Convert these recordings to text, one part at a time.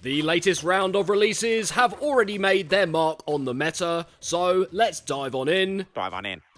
The latest round of releases have already made their mark on the meta, so let's dive on in.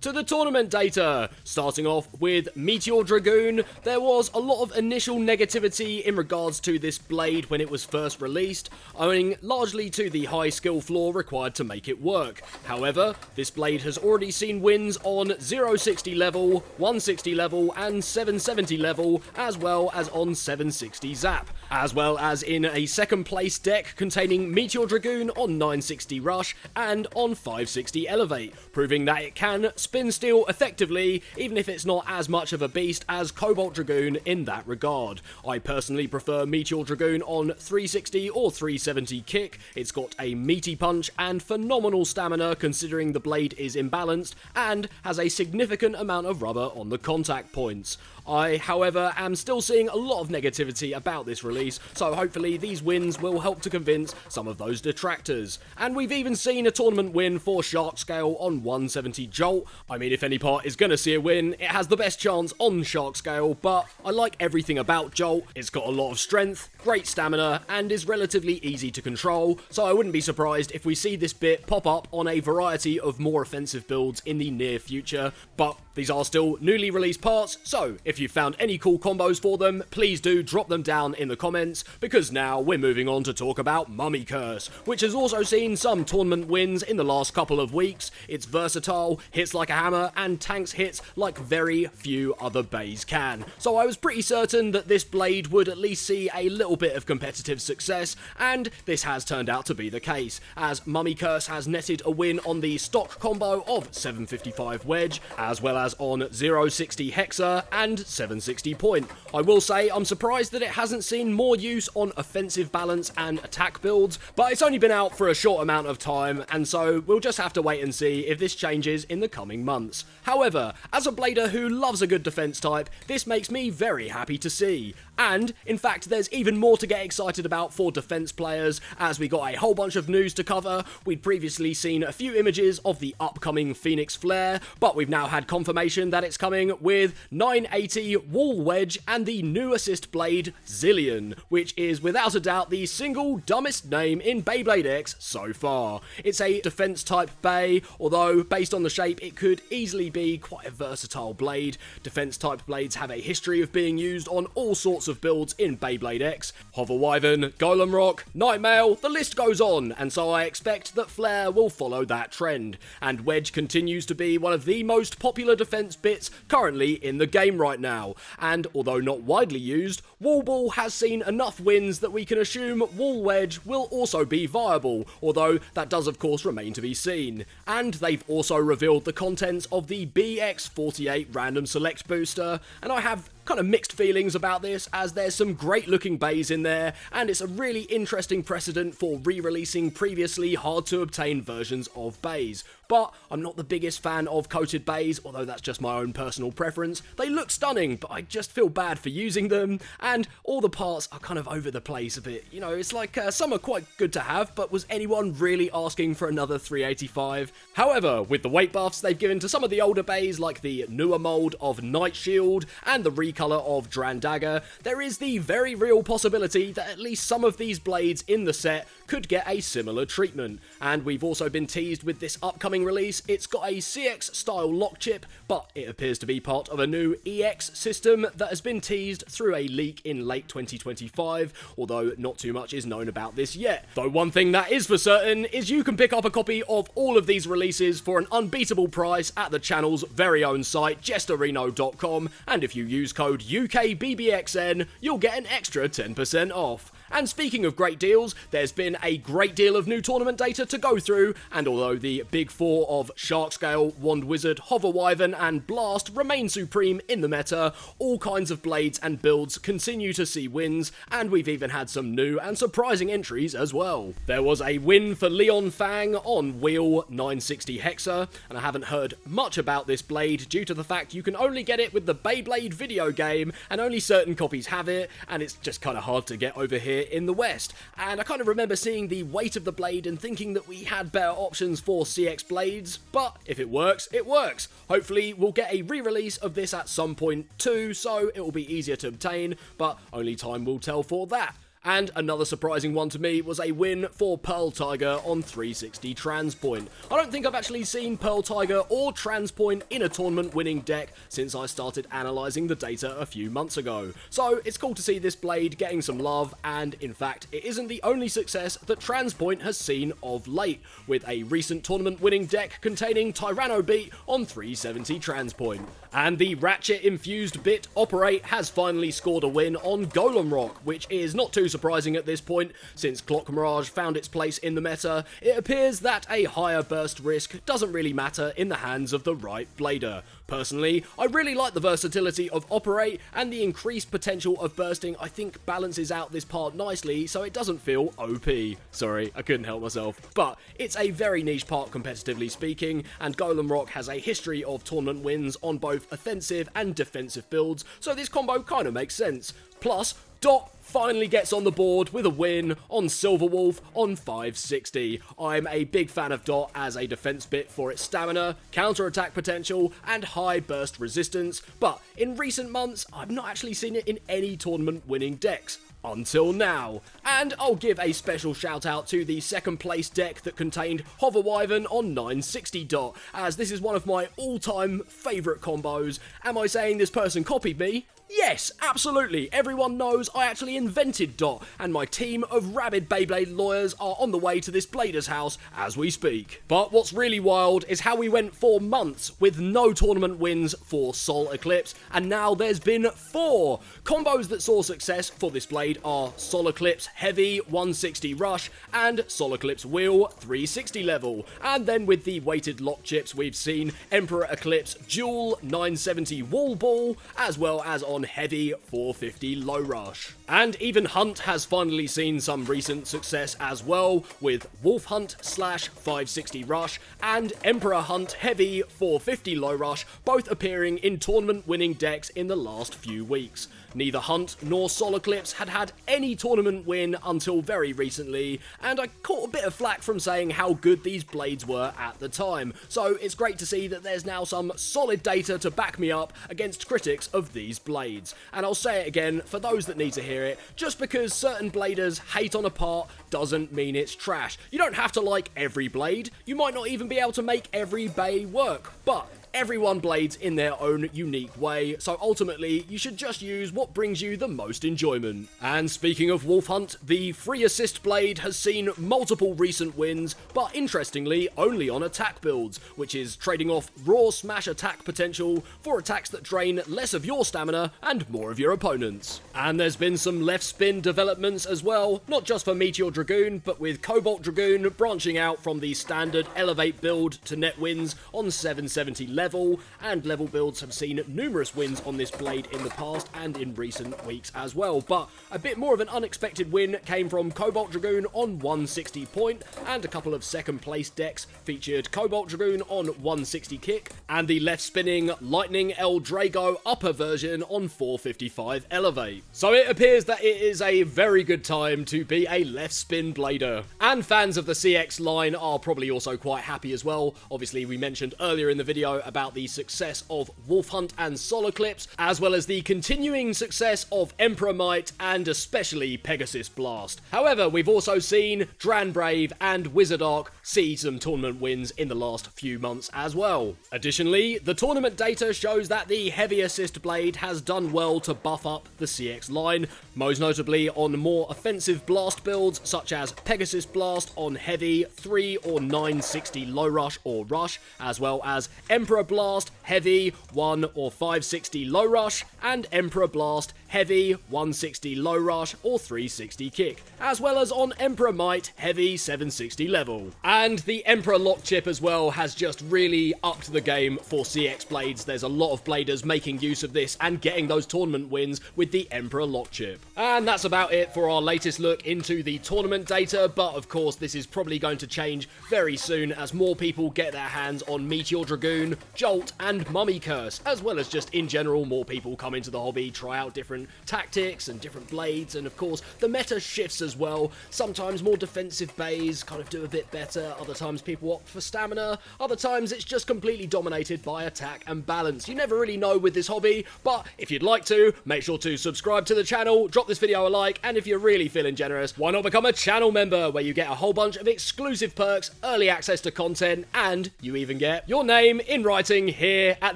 To the tournament data. Starting off with Meteor Dragoon, there was a lot of initial negativity in regards to this blade when it was first released, owing largely to the high skill floor required to make it work. However, this blade has already seen wins on 060 level, 160 level, and 770 level, as well as on 760 zap, as well as in a second place deck containing Meteor Dragoon on 960 rush and on 560 elevate, proving that it can spin steel effectively, even if it's not as much of a beast as Cobalt Dragoon in that regard. I personally prefer Meteor Dragoon on 360 or 370 kick. It's got a meaty punch and phenomenal stamina considering the blade is imbalanced and has a significant amount of rubber on the contact points. I, however, am still seeing a lot of negativity about this release, so hopefully these wins will help to convince some of those detractors. And we've even seen a tournament win for Shark Scale on 170 Jolt. I mean, if any part is going to see a win, it has the best chance on Shark Scale, but I like everything about Jolt. It's got a lot of strength, great stamina, and is relatively easy to control, so I wouldn't be surprised if we see this bit pop up on a variety of more offensive builds in the near future, but these are still newly released parts, so if you found any cool combos for them, please do drop them down in the comments, because now we're moving on to talk about Mummy Curse, which has also seen some tournament wins in the last couple of weeks. It's versatile, hits like a hammer, and tanks hits like very few other beys can. So I was pretty certain that this blade would at least see a little bit of competitive success, and this has turned out to be the case, as Mummy Curse has netted a win on the stock combo of 755 wedge, as well as on 060 hexa and 760 point. I will say I'm surprised that it hasn't seen more use on offensive balance and attack builds, but it's only been out for a short amount of time, and so we'll just have to wait and see if this changes in the coming months. However, as a blader who loves a good defense type, this makes me very happy to see. And, in fact, there's even more to get excited about for defense players, as we got a whole bunch of news to cover. We'd previously seen a few images of the upcoming Phoenix Flare, but we've now had confirmation that it's coming with 980 wall wedge and the new assist blade Zillion, which is without a doubt the single dumbest name in Beyblade X so far. It's a defense type bay, although based on the shape it could easily be quite a versatile blade. Defense type blades have a history of being used on all sorts of builds in Beyblade X. Hover Wyvern, Golem Rock, Nightmail, the list goes on, and so I expect that Flare will follow that trend. And Wedge continues to be one of the most popular defense bits currently in the game right now, and although not widely used, Wall Ball has seen enough wins that we can assume Wall Wedge will also be viable, although that does of course remain to be seen. And they've also revealed the contents of the BX48 random select booster, and I have kind of mixed feelings about this, as there's some great looking bays in there, and it's a really interesting precedent for re-releasing previously hard to obtain versions of bays. But I'm not the biggest fan of coated bays, although that's just my own personal preference. They look stunning, but I just feel bad for using them, and all the parts are kind of over the place a bit. You know, it's like some are quite good to have, but was anyone really asking for another 385? However, with the weight buffs they've given to some of the older bays, like the newer mold of Night Shield and the recolor of Drandaga, there is the very real possibility that at least some of these blades in the set could get a similar treatment. And we've also been teased with this upcoming release. It's got a CX style lock chip, but it appears to be part of a new EX system that has been teased through a leak in late 2025, although not too much is known about this yet. Though one thing that is for certain is you can pick up a copy of all of these releases for an unbeatable price at the channel's very own site, jesterino.com, and if you use code UKBBXN, you'll get an extra 10% off. And speaking of great deals, there's been a great deal of new tournament data to go through, and although the big four of Shark Scale, Wand Wizard, Hover Wyvern, and Blast remain supreme in the meta, all kinds of blades and builds continue to see wins, and we've even had some new and surprising entries as well. There was a win for Leon Fang on Wheel 960 Hexa, and I haven't heard much about this blade due to the fact you can only get it with the Beyblade video game, and only certain copies have it, and it's just kind of hard to get over here in the West. And I kind of remember seeing the weight of the blade and thinking that we had better options for CX blades, but if it works, it works. Hopefully we'll get a re-release of this at some point too, so it will be easier to obtain, but only time will tell for that. And another surprising one to me was a win for Pearl Tiger on 360 Transpoint. I don't think I've actually seen Pearl Tiger or Transpoint in a tournament winning deck since I started analysing the data a few months ago. So it's cool to see this blade getting some love, and in fact it isn't the only success that Transpoint has seen of late, with a recent tournament winning deck containing Tyranno Beat on 370 Transpoint. And the Ratchet infused bit Operate has finally scored a win on Golem Rock, which is not too surprising at this point. Since Clock Mirage found its place in the meta, it appears that a higher burst risk doesn't really matter in the hands of the right blader. Personally, I really like the versatility of Operate, and the increased potential of bursting I think balances out this part nicely so it doesn't feel OP. Sorry, I couldn't help myself. But it's a very niche part competitively speaking, and Golem Rock has a history of tournament wins on both offensive and defensive builds, so this combo kind of makes sense. Plus, Dot finally gets on the board with a win on Silverwolf on 560. I'm a big fan of Dot as a defense bit for its stamina, counter-attack potential, and high burst resistance, but in recent months, I've not actually seen it in any tournament winning decks. Until now. And I'll give a special shout out to the second place deck that contained Hover Wyvern on 960 Dot, as this is one of my all-time favourite combos. Am I saying this person copied me? Yes, absolutely. Everyone knows I actually invented Dot, and my team of rabid Beyblade lawyers are on the way to this blader's house as we speak. But what's really wild is how we went for months with no tournament wins for Sol Eclipse, and now there's been 4. Combos that saw success for this blade are Sol Eclipse Heavy 160 Rush and Sol Eclipse Wheel 360 level. And then with the weighted lock chips, we've seen Emperor Eclipse Dual 970 Wall Ball, as well as on Heavy 450 Low Rush. And even Hunt has finally seen some recent success as well, with Wolf Hunt / 560 Rush and Emperor Hunt Heavy 450 Low Rush both appearing in tournament winning decks in the last few weeks. Neither Hunt nor Sol Eclipse had any tournament win until very recently, and I caught a bit of flack from saying how good these blades were at the time, so it's great to see that there's now some solid data to back me up against critics of these blades. And I'll say it again, for those that need to hear it, just because certain bladers hate on a part doesn't mean it's trash. You don't have to like every blade, you might not even be able to make every bay work, but everyone blades in their own unique way, so ultimately you should just use what brings you the most enjoyment. And speaking of Wolf Hunt, the free assist blade has seen multiple recent wins, but interestingly only on attack builds, which is trading off raw smash attack potential for attacks that drain less of your stamina and more of your opponent's. And there's been some left spin developments as well, not just for Meteor Dragoon, but with Cobalt Dragoon branching out from the standard Elevate build to net wins on 770 level, and level builds have seen numerous wins on this blade in the past and in recent weeks as well. But a bit more of an unexpected win came from Cobalt Dragoon on 160 point, and a couple of second place decks featured Cobalt Dragoon on 160 kick, and the left spinning Lightning El Drago upper version on 455 elevate. So it appears that it is a very good time to be a left spin blader. And fans of the CX line are probably also quite happy as well. Obviously we mentioned earlier in the video about the success of Wolf Hunt and Sol Eclipse, as well as the continuing success of Emperor Might and especially Pegasus Blast. However, we've also seen Dran Brave and Wizard Arc see some tournament wins in the last few months as well. Additionally, the tournament data shows that the Heavy Assist blade has done well to buff up the CX line, most notably on more offensive blast builds such as Pegasus Blast on Heavy 3 or 960 Low Rush or Rush, as well as Emperor Blast Heavy 1 or 560 Low Rush, and Emperor Blast Heavy 160 Low Rush or 360 Kick, as well as on Emperor Might Heavy 760 level. And the Emperor Lock Chip as well has just really upped the game for CX blades. There's a lot of bladers making use of this and getting those tournament wins with the Emperor Lock Chip. And that's about it for our latest look into the tournament data, but of course this is probably going to change very soon as more people get their hands on Meteor Dragoon, Jolt and Mummy Curse, as well as just in general more people come into the hobby, try out different different tactics and different blades, and of course the meta shifts as well. Sometimes more defensive beys kind of do a bit better, other times people opt for stamina, other times it's just completely dominated by attack and balance. You never really know with this hobby, but if you'd like to, make sure to subscribe to the channel, drop this video a like, and if you're really feeling generous, why not become a channel member where you get a whole bunch of exclusive perks, early access to content, and you even get your name in writing here at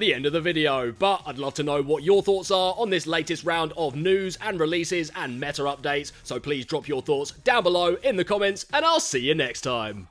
the end of the video. But I'd love to know what your thoughts are on this latest round of news and releases and meta updates, so please drop your thoughts down below in the comments, and I'll see you next time.